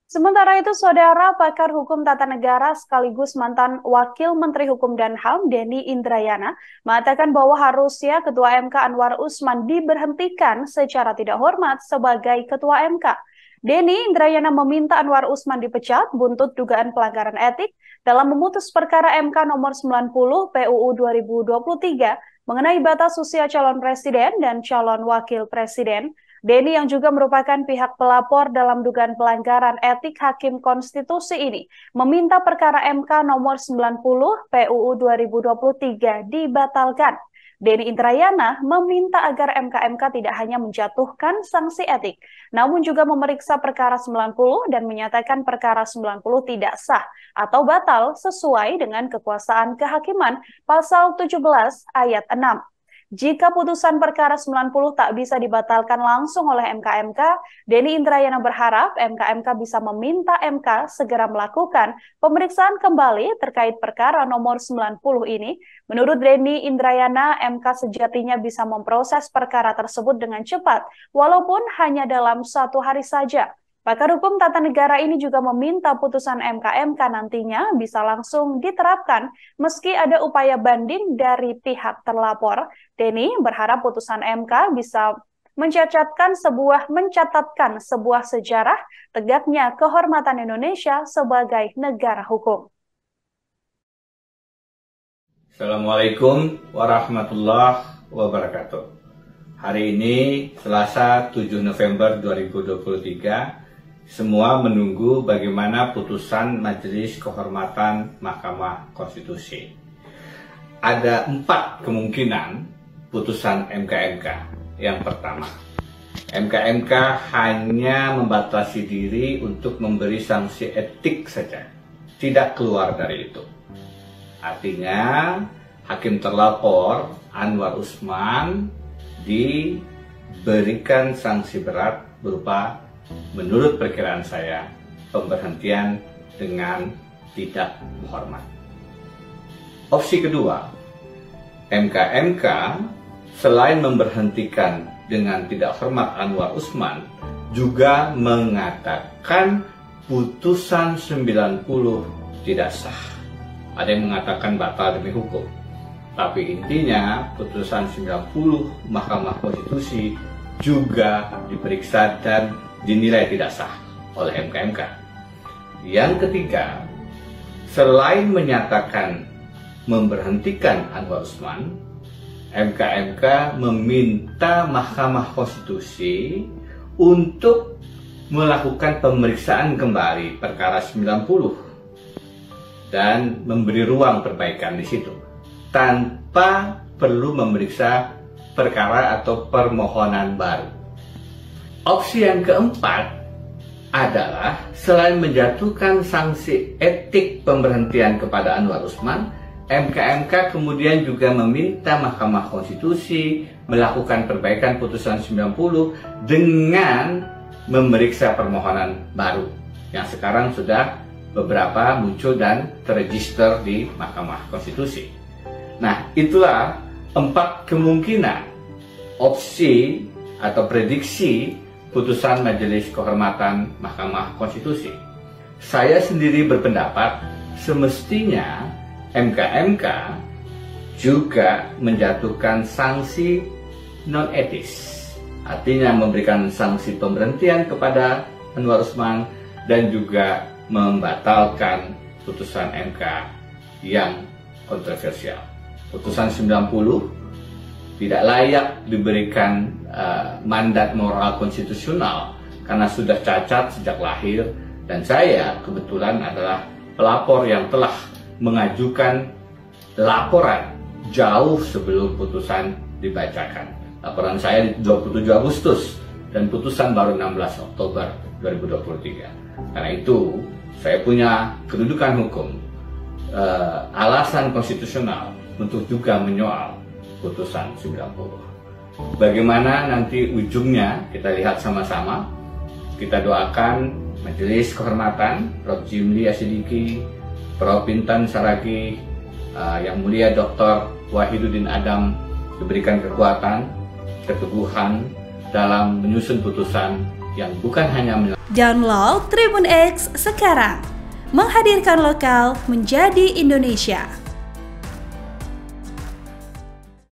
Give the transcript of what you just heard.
Sementara itu, Saudara pakar hukum tata negara sekaligus mantan Wakil Menteri Hukum dan HAM, Denny Indrayana, mengatakan bahwa harusnya Ketua MK Anwar Usman diberhentikan secara tidak hormat sebagai Ketua MK. Denny Indrayana meminta Anwar Usman dipecat buntut dugaan pelanggaran etik dalam memutus perkara MK nomor 90 PUU 2023 mengenai batas usia calon presiden dan calon wakil presiden. Denny yang juga merupakan pihak pelapor dalam dugaan pelanggaran etik Hakim Konstitusi ini meminta perkara MK nomor 90 PUU 2023 dibatalkan. Denny Indrayana meminta agar MK-MK tidak hanya menjatuhkan sanksi etik, namun juga memeriksa perkara 90 dan menyatakan perkara 90 tidak sah atau batal sesuai dengan kekuasaan kehakiman pasal 17 ayat 6. Jika putusan perkara 90 tak bisa dibatalkan langsung oleh MK-MK, Denny Indrayana berharap MK-MK bisa meminta MK segera melakukan pemeriksaan kembali terkait perkara nomor 90 ini. Menurut Denny Indrayana, MK sejatinya bisa memproses perkara tersebut dengan cepat, walaupun hanya dalam 1 hari saja. Pakar hukum tata negara ini juga meminta putusan MK-MK nantinya bisa langsung diterapkan meski ada upaya banding dari pihak terlapor. Denny berharap putusan MK bisa mencatatkan sebuah sejarah tegaknya kehormatan Indonesia sebagai negara hukum. Assalamualaikum warahmatullahi wabarakatuh. Hari ini Selasa 7 November 2023. Semua menunggu bagaimana putusan Majelis Kehormatan Mahkamah Konstitusi. Ada 4 kemungkinan putusan MK-MK. Yang pertama, MK-MK hanya membatasi diri untuk memberi sanksi etik saja, tidak keluar dari itu. Artinya, hakim terlapor Anwar Usman diberikan sanksi berat berupa, menurut perkiraan saya, pemberhentian dengan tidak hormat. Opsi kedua, MK-MK selain memberhentikan dengan tidak hormat Anwar Usman, juga mengatakan putusan 90 tidak sah. Ada yang mengatakan batal demi hukum. Tapi intinya putusan 90 Mahkamah Konstitusi juga diperiksa dan dinilai tidak sah oleh MK-MK. Yang ketiga, selain menyatakan memberhentikan Anwar Usman, MK-MK meminta Mahkamah Konstitusi untuk melakukan pemeriksaan kembali perkara 90 dan memberi ruang perbaikan di situ tanpa perlu memeriksa perkara atau permohonan baru. Opsi yang keempat adalah selain menjatuhkan sanksi etik pemberhentian kepada Anwar Usman, MK-MK kemudian juga meminta Mahkamah Konstitusi melakukan perbaikan putusan 90 dengan memeriksa permohonan baru yang sekarang sudah beberapa muncul dan terregister di Mahkamah Konstitusi. Nah, itulah 4 kemungkinan opsi atau prediksi putusan Majelis Kehormatan Mahkamah Konstitusi. Saya sendiri berpendapat semestinya MK-MK juga menjatuhkan sanksi non-etis. Artinya memberikan sanksi pemberhentian kepada Anwar Usman dan juga membatalkan putusan MK yang kontroversial. Putusan 90 tidak layak diberikan mandat moral konstitusional karena sudah cacat sejak lahir, dan saya kebetulan adalah pelapor yang telah mengajukan laporan jauh sebelum putusan dibacakan. Laporan saya di 27 Agustus dan putusan baru 16 Oktober 2023. Karena itu saya punya kedudukan hukum, alasan konstitusional untuk juga menyoal putusan 90. Bagaimana nanti ujungnya kita lihat sama-sama. Kita doakan Majelis Kehormatan Prof. Jimli Asidiki, Prof. Intan Saragih, Yang Mulia Dr. Wahiduddin Adam diberikan kekuatan, keteguhan dalam menyusun putusan yang bukan hanya Download Tribun X sekarang, menghadirkan lokal menjadi Indonesia.